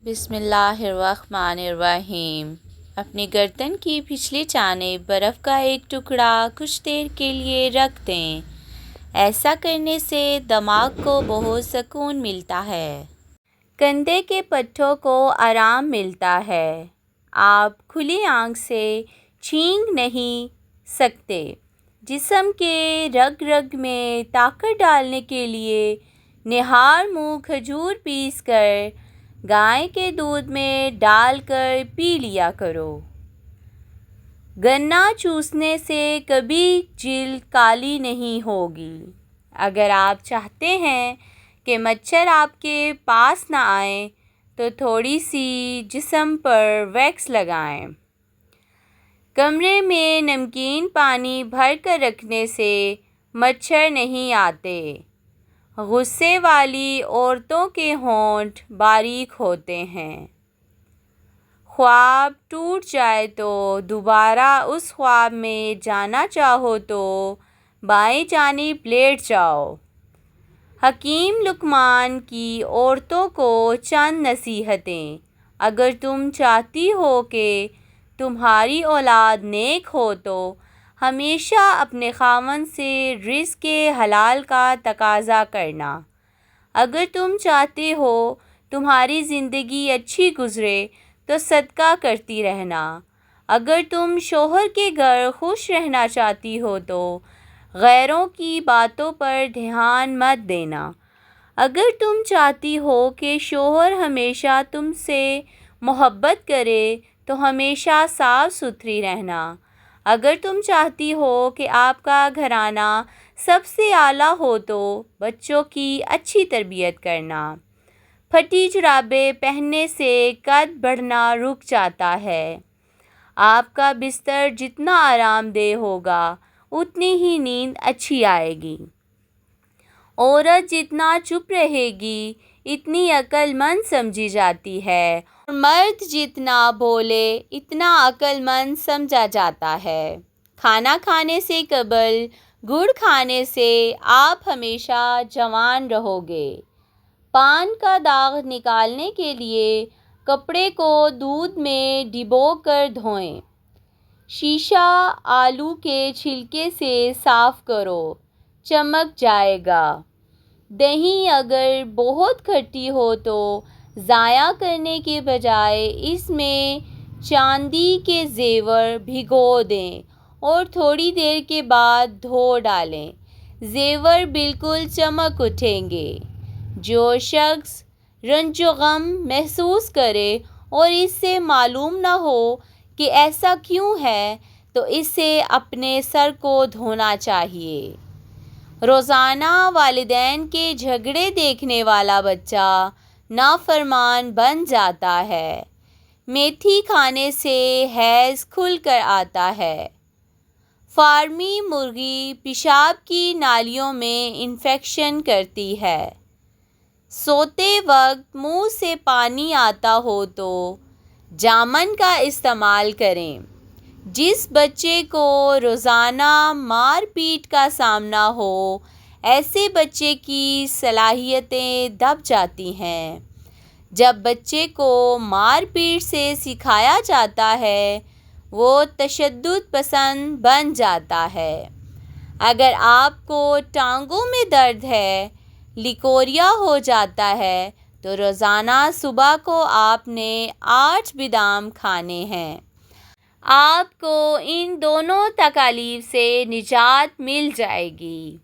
بسم اللہ الرحمن الرحیم۔ اپنی گردن کی پچھلی جانب برف کا ایک ٹکڑا کچھ دیر کے لیے رکھ دیں۔ ایسا کرنے سے دماغ کو بہت سکون ملتا ہے۔ کندھے کے پٹھوں کو آرام ملتا ہے۔ آپ کھلی آنکھ سے چینک نہیں سکتے۔ جسم کے رگ رگ میں طاقت ڈالنے کے لیے نہار منہ کھجور پیس کر گائے کے دودھ میں ڈال کر پی لیا کرو۔ گنا چوسنے سے کبھی جلد کالی نہیں ہوگی۔ اگر آپ چاہتے ہیں کہ مچھر آپ کے پاس نہ آئیں تو تھوڑی سی جسم پر ویکس لگائیں۔ کمرے میں نمکین پانی بھر کر رکھنے سے مچھر نہیں آتے۔ غصے والی عورتوں کے ہونٹ باریک ہوتے ہیں۔ خواب ٹوٹ جائے تو دوبارہ اس خواب میں جانا چاہو تو بائیں جانب لیٹ جاؤ۔ حکیم لقمان کی عورتوں کو چند نصیحتیں۔ اگر تم چاہتی ہو کہ تمہاری اولاد نیک ہو تو ہمیشہ اپنے خاوند سے رزق حلال کا تقاضا کرنا۔ اگر تم چاہتے ہو تمہاری زندگی اچھی گزرے تو صدقہ کرتی رہنا۔ اگر تم شوہر کے گھر خوش رہنا چاہتی ہو تو غیروں کی باتوں پر دھیان مت دینا۔ اگر تم چاہتی ہو کہ شوہر ہمیشہ تم سے محبت کرے تو ہمیشہ صاف ستھری رہنا۔ اگر تم چاہتی ہو کہ آپ کا گھرانہ سب سے اعلیٰ ہو تو بچوں کی اچھی تربیت کرنا۔ پھٹی جرابیں پہننے سے قد بڑھنا رک جاتا ہے۔ آپ کا بستر جتنا آرام دہ ہوگا اتنی ہی نیند اچھی آئے گی۔ عورت جتنا چپ رہے گی اتنی عقل مند سمجھی جاتی ہے اور مرد جتنا بولے اتنا عقل مند سمجھا جاتا ہے۔ کھانا کھانے سے قبل گڑ کھانے سے آپ ہمیشہ جوان رہو گے۔ پان کا داغ نکالنے کے لیے کپڑے کو دودھ میں ڈبو کر دھوئیں۔ شیشہ آلو کے چھلکے سے صاف کرو، چمک جائے گا۔ دہی اگر بہت کھٹی ہو تو ضائع کرنے کے بجائے اس میں چاندی کے زیور بھگو دیں اور تھوڑی دیر کے بعد دھو ڈالیں۔ زیور بالکل چمک اٹھیں گے۔ جو شخص رنج و غم محسوس کرے اور اس سے معلوم نہ ہو کہ ایسا کیوں ہے تو اسے اپنے سر کو دھونا چاہیے۔ روزانہ والدین کے جھگڑے دیکھنے والا بچہ نافرمان بن جاتا ہے۔ میتھی کھانے سے حیض کھل کر آتا ہے۔ فارمی مرغی پیشاب کی نالیوں میں انفیکشن کرتی ہے۔ سوتے وقت منہ سے پانی آتا ہو تو جامن کا استعمال کریں۔ جس بچے کو روزانہ مار پیٹ کا سامنا ہو ایسے بچے کی صلاحیتیں دب جاتی ہیں۔ جب بچے کو مار پیٹ سے سکھایا جاتا ہے وہ تشدد پسند بن جاتا ہے۔ اگر آپ کو ٹانگوں میں درد ہے، لیکوریا ہو جاتا ہے تو روزانہ صبح کو آپ نے 8 بادام کھانے ہیں۔ آپ کو ان دونوں تکالیف سے نجات مل جائے گی۔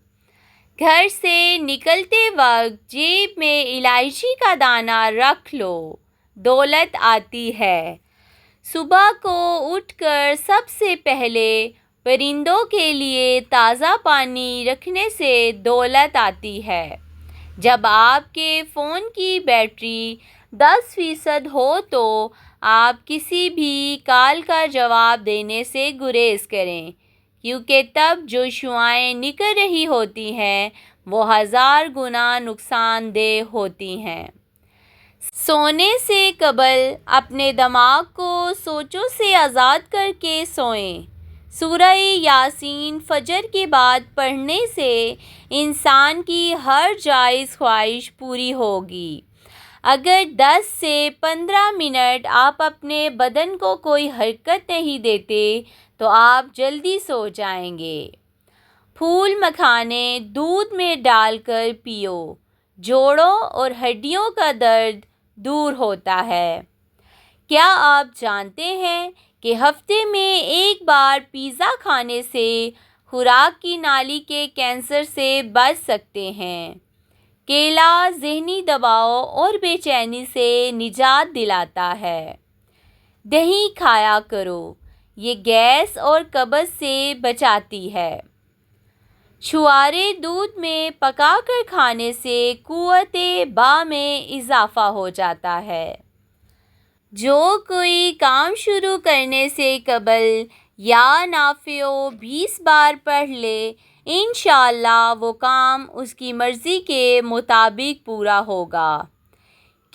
گھر سے نکلتے وقت جیب میں الائچی کا دانہ رکھ لو، دولت آتی ہے۔ صبح کو اٹھ کر سب سے پہلے پرندوں کے لیے تازہ پانی رکھنے سے دولت آتی ہے۔ جب آپ کے فون کی بیٹری 10% ہو تو آپ کسی بھی کال کا جواب دینے سے گریز کریں کیونکہ تب جو شعاعیں نکل رہی ہوتی ہیں وہ 1000 گنا نقصان دہ ہوتی ہیں۔ سونے سے قبل اپنے دماغ کو سوچوں سے آزاد کر کے سوئیں۔ سورہ یاسین فجر کے بعد پڑھنے سے انسان کی ہر جائز خواہش پوری ہوگی۔ اگر 10 سے 15 منٹ آپ اپنے بدن کو کوئی حرکت نہیں دیتے تو آپ جلدی سو جائیں گے۔ پھول مکھانے دودھ میں ڈال کر پیو، جوڑوں اور ہڈیوں کا درد دور ہوتا ہے۔ کیا آپ جانتے ہیں کہ ہفتے میں ایک بار پیزا کھانے سے خوراک کی نالی کے کینسر سے بچ سکتے ہیں؟ کیلا ذہنی دباؤ اور بے چینی سے نجات دلاتا ہے۔ دہی کھایا کرو، یہ گیس اور قبض سے بچاتی ہے۔ چھوارے دودھ میں پکا کر کھانے سے قوت با میں اضافہ ہو جاتا ہے۔ جو کوئی کام شروع کرنے سے قبل یا نافع 20 بار پڑھ لے، انشاءاللہ وہ کام اس کی مرضی کے مطابق پورا ہوگا۔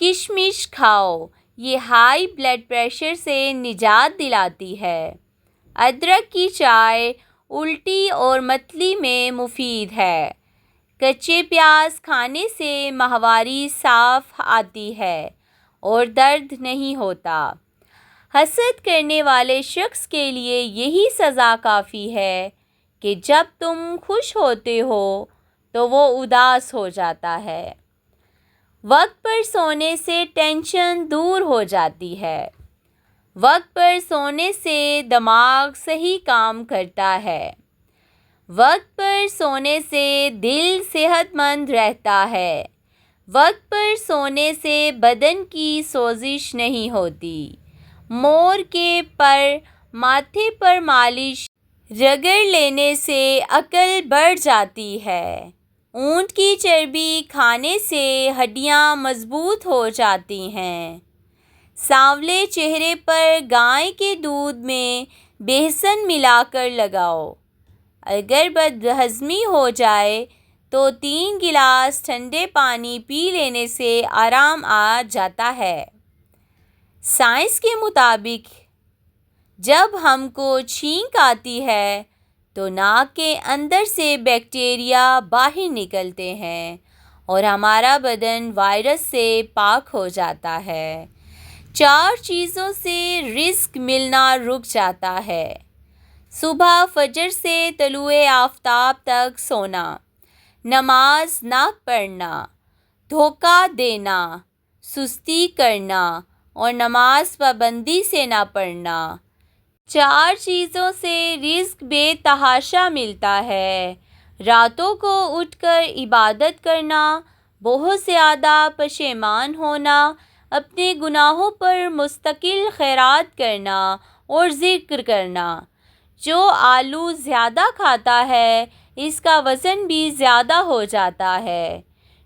کشمش کھاؤ، یہ ہائی بلڈ پریشر سے نجات دلاتی ہے۔ ادرک کی چائے الٹی اور متلی میں مفید ہے۔ کچے پیاز کھانے سے ماہواری صاف آتی ہے اور درد نہیں ہوتا۔ حسد کرنے والے شخص کے لیے یہی سزا کافی ہے کہ جب تم خوش ہوتے ہو تو وہ اداس ہو جاتا ہے۔ وقت پر سونے سے ٹینشن دور ہو جاتی ہے۔ وقت پر سونے سے دماغ صحیح کام کرتا ہے۔ وقت پر سونے سے دل صحت مند رہتا ہے۔ وقت پر سونے سے بدن کی سوزش نہیں ہوتی۔ مور کے پر ماتھے پر مالش رگڑ لینے سے عقل بڑھ جاتی ہے۔ اونٹ کی چربی کھانے سے ہڈیاں مضبوط ہو جاتی ہیں۔ سانولے چہرے پر گائے کے دودھ میں بیسن ملا کر لگاؤ۔ اگر بدہضمی ہو جائے تو 3 گلاس ٹھنڈے پانی پی لینے سے آرام آ جاتا ہے۔ سائنس کے مطابق جب ہم کو چھینک آتی ہے تو ناک کے اندر سے بیکٹیریا باہر نکلتے ہیں اور ہمارا بدن وائرس سے پاک ہو جاتا ہے۔ 4 چیزوں سے رزق ملنا رک جاتا ہے۔ صبح فجر سے طلوع آفتاب تک سونا، نماز نہ پڑھنا، دھوکہ دینا، سستی کرنا اور نماز پابندی سے نہ پڑھنا۔ 4 چیزوں سے رزق بے تحاشا ملتا ہے۔ راتوں کو اٹھ کر عبادت کرنا، بہت زیادہ پشیمان ہونا، اپنے گناہوں پر مستقل خیرات کرنا اور ذکر کرنا۔ جو آلو زیادہ کھاتا ہے اس کا وزن بھی زیادہ ہو جاتا ہے۔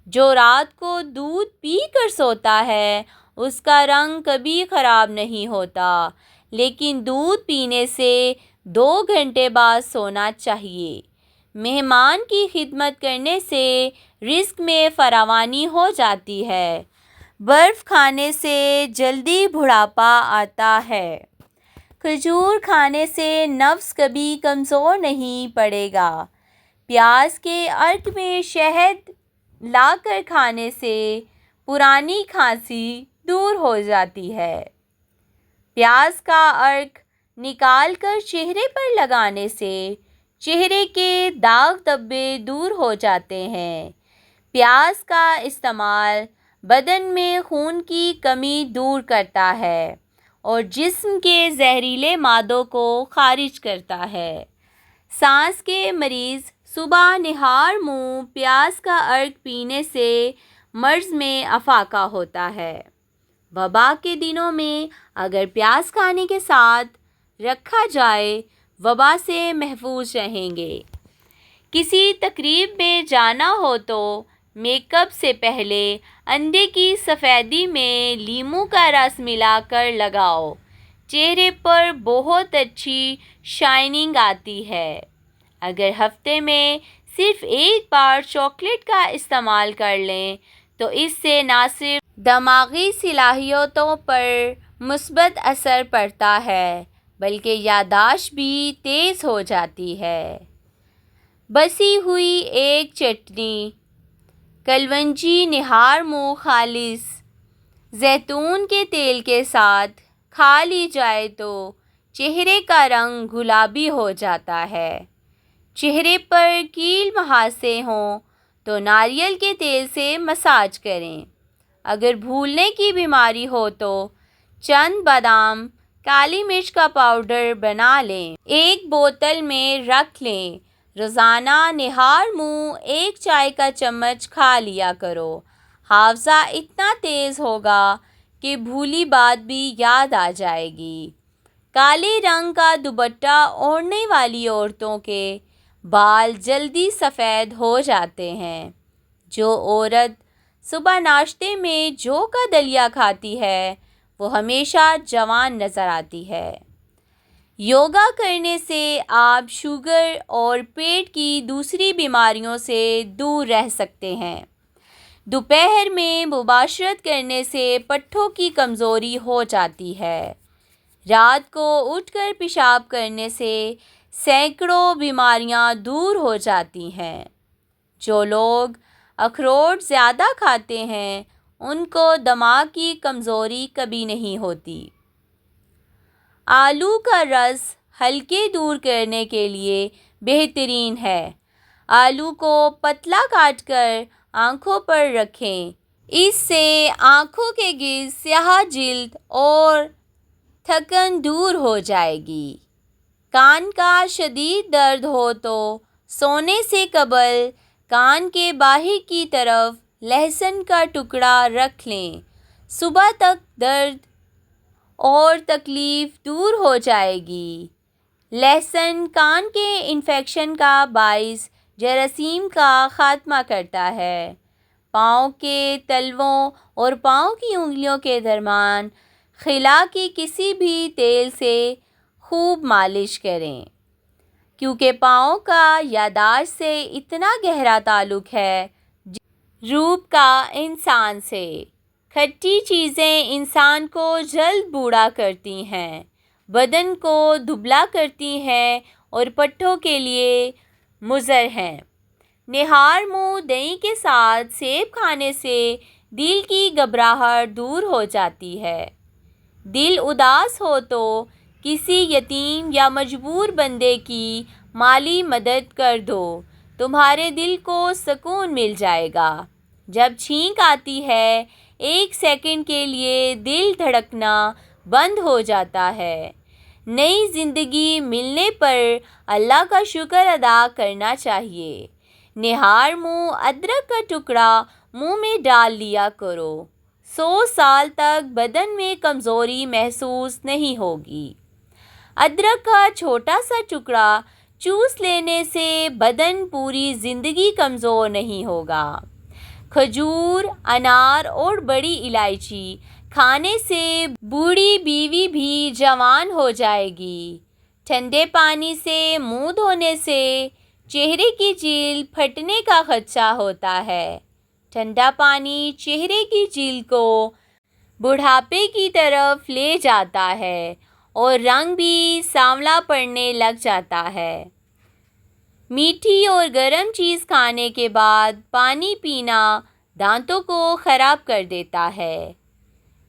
جو رات کو دودھ پی کر سوتا ہے اس کا رنگ کبھی خراب نہیں ہوتا، لیکن دودھ پینے سے 2 گھنٹے بعد سونا چاہیے۔ مہمان کی خدمت کرنے سے رزق میں فراوانی ہو جاتی ہے۔ برف کھانے سے جلدی بڑھاپا آتا ہے۔ کھجور کھانے سے نفس کبھی کمزور نہیں پڑے گا۔ پیاز کے عرق میں شہد لا کر کھانے سے پرانی کھانسی دور ہو جاتی ہے۔ پیاز کا عرق نکال کر چہرے پر لگانے سے چہرے کے داغ دھبے دور ہو جاتے ہیں۔ پیاز کا استعمال بدن میں خون کی کمی دور کرتا ہے اور جسم کے زہریلے مادوں کو خارج کرتا ہے۔ سانس کے مریض صبح نہار منہ پیاز کا عرق پینے سے مرض میں افاقہ ہوتا ہے۔ وبا کے دنوں میں اگر پیاز کھانے کے ساتھ رکھا جائے وبا سے محفوظ رہیں گے۔ کسی تقریب میں جانا ہو تو میک اپ سے پہلے انڈے کی سفیدی میں لیموں کا رس ملا کر لگاؤ، چہرے پر بہت اچھی شائننگ آتی ہے۔ اگر ہفتے میں صرف ایک بار چاکلیٹ کا استعمال کر لیں تو اس سے نہ صرف دماغی صلاحیتوں پر مثبت اثر پڑتا ہے بلکہ یادداشت بھی تیز ہو جاتی ہے۔ بسی ہوئی ایک چٹنی کلونجی نہار منہ خالص زیتون کے تیل کے ساتھ کھا لی جائے تو چہرے کا رنگ گلابی ہو جاتا ہے۔ چہرے پر کیل مہاسے ہوں تو ناریل کے تیل سے مساج کریں۔ اگر بھولنے کی بیماری ہو تو چند بادام کالی مرچ کا پاؤڈر بنا لیں، ایک بوتل میں رکھ لیں۔ روزانہ نہار منہ 1 چائے کا چمچ کھا لیا کرو۔ حافظہ اتنا تیز ہوگا کہ بھولی بات بھی یاد آ جائے گی۔ کالے رنگ کا دوپٹہ اوڑھنے والی عورتوں کے بال جلدی سفید ہو جاتے ہیں۔ جو عورت صبح ناشتے میں جو کا دلیا کھاتی ہے وہ ہمیشہ جوان نظر آتی ہے۔ یوگا کرنے سے آپ شوگر اور پیٹ کی دوسری بیماریوں سے دور رہ سکتے ہیں۔ دوپہر میں مباشرت کرنے سے پٹھوں کی کمزوری ہو جاتی ہے۔ رات کو اٹھ کر پیشاب کرنے سے سینکڑوں بیماریاں دور ہو جاتی ہیں۔ جو لوگ اخروٹ زیادہ کھاتے ہیں ان کو دماغ کی کمزوری کبھی نہیں ہوتی۔ آلو کا رس حلقے دور کرنے کے لیے بہترین ہے۔ آلو کو پتلا کاٹ کر آنکھوں پر رکھیں، اس سے آنکھوں کے گرد سیاہ جلد اور تھکن دور ہو جائے گی۔ کان کا شدید درد ہو تو سونے سے قبل کان کے باہر کی طرف لہسن کا ٹکڑا رکھ لیں، صبح تک درد اور تکلیف دور ہو جائے گی۔ لہسن کان کے انفیکشن کا باعث جراثیم کا خاتمہ کرتا ہے۔ پاؤں کے تلووں اور پاؤں کی انگلیوں کے درمیان خلا کے کسی بھی تیل سے خوب مالش کریں، کیونکہ پاؤں کا یادداشت سے اتنا گہرا تعلق ہے روح کا انسان سے۔ کھٹی چیزیں انسان کو جلد بوڑھا کرتی ہیں، بدن کو دبلا کرتی ہیں اور پٹھوں کے لیے مضر ہیں۔ نہار منہ دہی کے ساتھ سیب کھانے سے دل کی گھبراہٹ دور ہو جاتی ہے۔ دل اداس ہو تو کسی یتیم یا مجبور بندے کی مالی مدد کر دو، تمہارے دل کو سکون مل جائے گا۔ جب چھینک آتی ہے 1 سیکنڈ کے لیے دل دھڑکنا بند ہو جاتا ہے۔ نئی زندگی ملنے پر اللہ کا شکر ادا کرنا چاہیے۔ نہار منہ ادرک کا ٹکڑا منہ میں ڈال لیا کرو، 100 سال تک بدن میں کمزوری محسوس نہیں ہوگی۔ ادرک کا چھوٹا سا ٹکڑا چوس لینے سے بدن پوری زندگی کمزور نہیں ہوگا۔ کھجور، انار اور بڑی الائچی کھانے سے بوڑھی بیوی بھی جوان ہو جائے گی۔ ٹھنڈے پانی سے منہ دھونے سے چہرے کی جلد پھٹنے کا خدشہ ہوتا ہے۔ ٹھنڈا پانی چہرے کی جلد کو بڑھاپے کی طرف لے جاتا ہے اور رنگ بھی سانولا پڑنے لگ جاتا ہے۔ میٹھی اور گرم چیز کھانے کے بعد پانی پینا دانتوں کو خراب کر دیتا ہے۔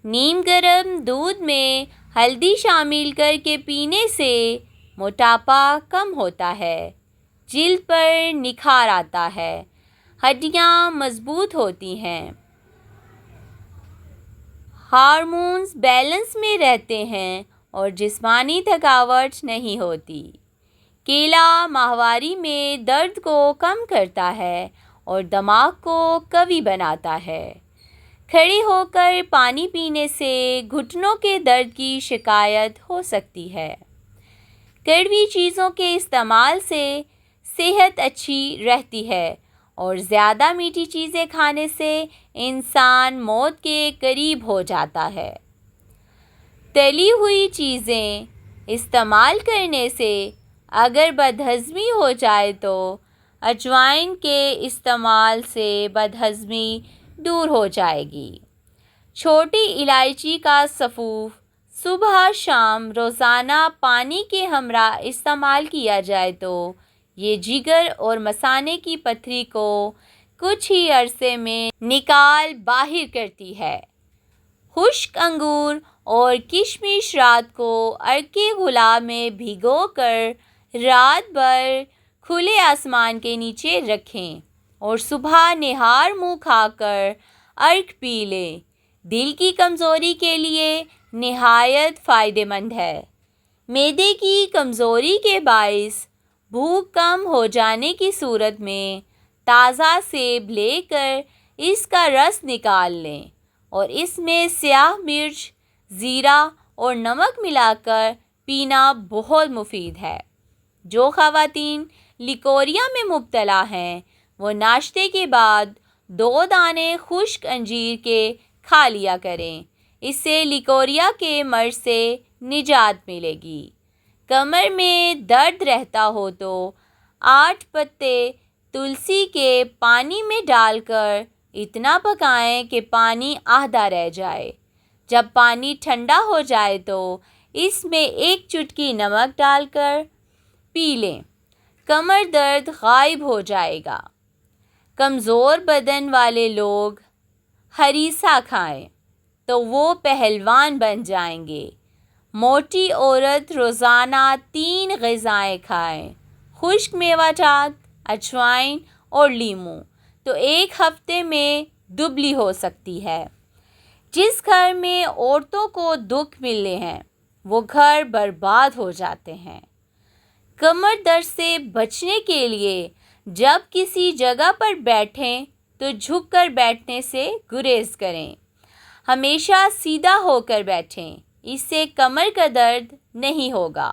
نیم گرم دودھ میں ہلدی شامل کر کے پینے سے موٹاپا کم ہوتا ہے، جلد پر نکھار آتا ہے، ہڈیاں مضبوط ہوتی ہیں، ہارمونز بیلنس میں رہتے ہیں اور جسمانی تھکاوٹ نہیں ہوتی۔ کیلا ماہواری میں درد کو کم کرتا ہے اور دماغ کو قوی بناتا ہے۔ کھڑے ہو کر پانی پینے سے گھٹنوں کے درد کی شکایت ہو سکتی ہے۔ کڑوی چیزوں کے استعمال سے صحت اچھی رہتی ہے اور زیادہ میٹھی چیزیں کھانے سے انسان موت کے قریب ہو جاتا ہے۔ تلی ہوئی چیزیں استعمال کرنے سے اگر بدہضمی ہو جائے تو اجوائن کے استعمال سے بدہضمی دور ہو جائے گی۔ چھوٹی الائچی کا سفوف صبح شام روزانہ پانی کے ہمراہ استعمال کیا جائے تو یہ جگر اور مثانے کی پتھری کو کچھ ہی عرصے میں نکال باہر کرتی ہے۔ خشک انگور اور کشمش رات کو عرق غلہ میں بھگو کر رات بھر کھلے آسمان کے نیچے رکھیں اور صبح نہار منہ کھا کر عرق پی لیں۔ دل کی کمزوری کے لیے نہایت فائدہ مند ہے۔ معدے کی کمزوری کے باعث بھوک کم ہو جانے کی صورت میں تازہ سیب لے کر اس کا رس نکال لیں اور اس میں سیاہ مرچ، زیرہ اور نمک ملا کر پینا بہت مفید ہے۔ جو خواتین لیکوریا میں مبتلا ہیں وہ ناشتے کے بعد 2 دانے خشک انجیر کے کھا لیا کریں۔ اس سے لیکوریا کے مرض سے نجات ملے گی۔ کمر میں درد رہتا ہو تو 8 پتے تلسی کے پانی میں ڈال کر اتنا پکائیں کہ پانی آدھا رہ جائے۔ جب پانی ٹھنڈا ہو جائے تو اس میں 1 چٹکی نمک ڈال کر پی لیں۔ کمر درد غائب ہو جائے گا۔ کمزور بدن والے لوگ ہریسہ کھائیں تو وہ پہلوان بن جائیں گے۔ موٹی عورت روزانہ 3 غذائیں کھائیں، خشک میوہ جات، اجوائن اور لیموں، تو 1 ہفتے میں دبلی ہو سکتی ہے۔ جس گھر میں عورتوں کو دکھ ملے ہیں وہ گھر برباد ہو جاتے ہیں۔ کمر درد سے بچنے کے لیے جب کسی جگہ پر بیٹھیں تو جھک کر بیٹھنے سے گریز کریں۔ ہمیشہ سیدھا ہو کر بیٹھیں، اس سے کمر کا درد نہیں ہوگا۔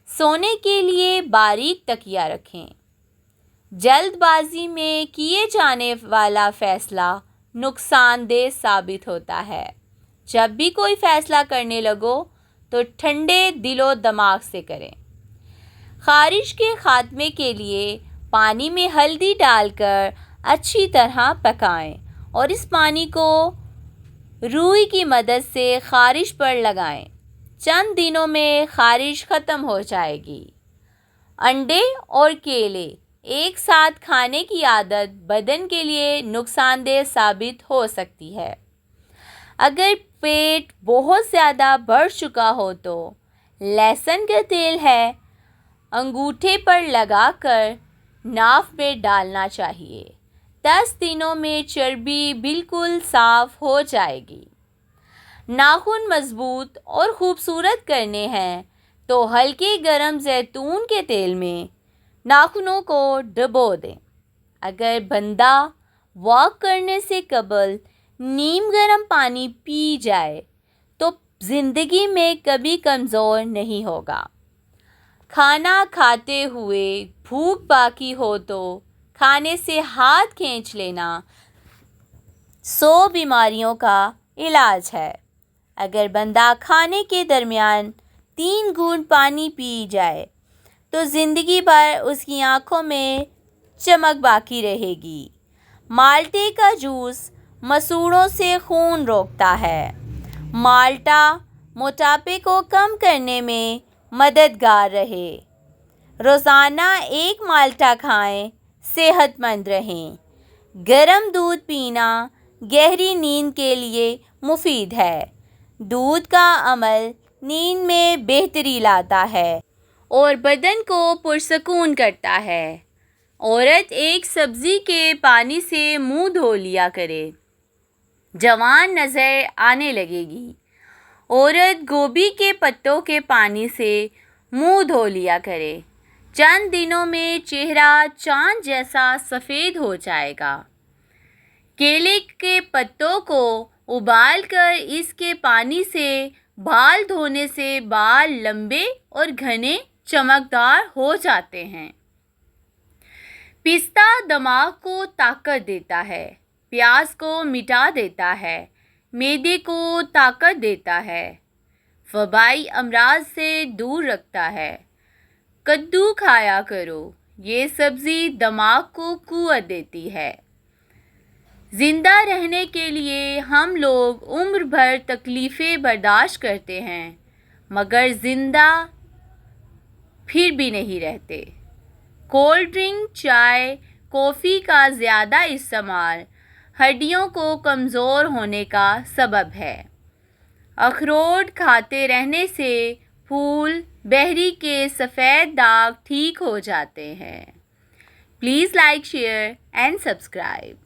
سونے کے لیے باریک تکیہ رکھیں۔ جلد بازی میں کیے جانے والا فیصلہ نقصان دہ ثابت ہوتا ہے۔ جب بھی کوئی فیصلہ کرنے لگو تو ٹھنڈے دل و دماغ سے کریں۔ خارش کے خاتمے کے لیے پانی میں ہلدی ڈال کر اچھی طرح پکائیں اور اس پانی کو روئی کی مدد سے خارش پر لگائیں۔ چند دنوں میں خارش ختم ہو جائے گی۔ انڈے اور کیلے ایک ساتھ کھانے کی عادت بدن کے لیے نقصان دہ ثابت ہو سکتی ہے۔ اگر پیٹ بہت زیادہ بڑھ چکا ہو تو لہسن کا تیل ہے، انگوٹھے پر لگا کر ناف میں ڈالنا چاہیے۔ 10 دنوں میں چربی بالکل صاف ہو جائے گی۔ ناخن مضبوط اور خوبصورت کرنے ہیں تو ہلکے گرم زیتون کے تیل میں ناخنوں کو ڈبو دیں۔ اگر بندہ واک کرنے سے قبل نیم گرم پانی پی جائے تو زندگی میں کبھی کمزور نہیں ہوگا۔ کھانا کھاتے ہوئے بھوک باقی ہو تو کھانے سے ہاتھ کھینچ لینا 100 بیماریوں کا علاج ہے۔ اگر بندہ کھانے کے درمیان 3 گھونٹ پانی پی جائے تو زندگی بھر اس کی آنکھوں میں چمک باقی رہے گی۔ مالٹے کا جوس مسوڑھوں سے خون روکتا ہے۔ مالٹا موٹاپے کو کم کرنے میں مددگار رہے۔ روزانہ 1 مالٹا کھائیں، صحت مند رہیں۔ گرم دودھ پینا گہری نیند کے لیے مفید ہے۔ دودھ کا عمل نیند میں بہتری لاتا ہے اور بدن کو پرسکون کرتا ہے۔ عورت ایک سبزی کے پانی سے منہ دھو لیا کرے، جوان نظر آنے لگے گی۔ عورت گوبھی کے پتوں کے پانی سے منہ دھو لیا کرے، چند دنوں میں چہرہ چاند جیسا سفید ہو جائے گا۔ کیلے کے پتوں کو ابال کر اس کے پانی سے بال دھونے سے بال لمبے اور گھنے چمکدار ہو جاتے ہیں۔ پستہ دماغ کو طاقت دیتا ہے، پیاس کو مٹا دیتا ہے، معدے کو طاقت دیتا ہے، وبائی امراض سے دور رکھتا ہے۔ کدو کھایا کرو، یہ سبزی دماغ کو قوت دیتی ہے۔ زندہ رہنے کے لیے ہم لوگ عمر بھر تکلیفیں برداشت کرتے ہیں مگر زندہ پھر بھی نہیں رہتے۔ کولڈ ڈرنک، چائے، کافی کا زیادہ استعمال ہڈیوں کو کمزور ہونے کا سبب ہے۔ اخروٹ کھاتے رہنے سے پھول بہری کے سفید داغ ٹھیک ہو جاتے ہیں. Please like, share and subscribe.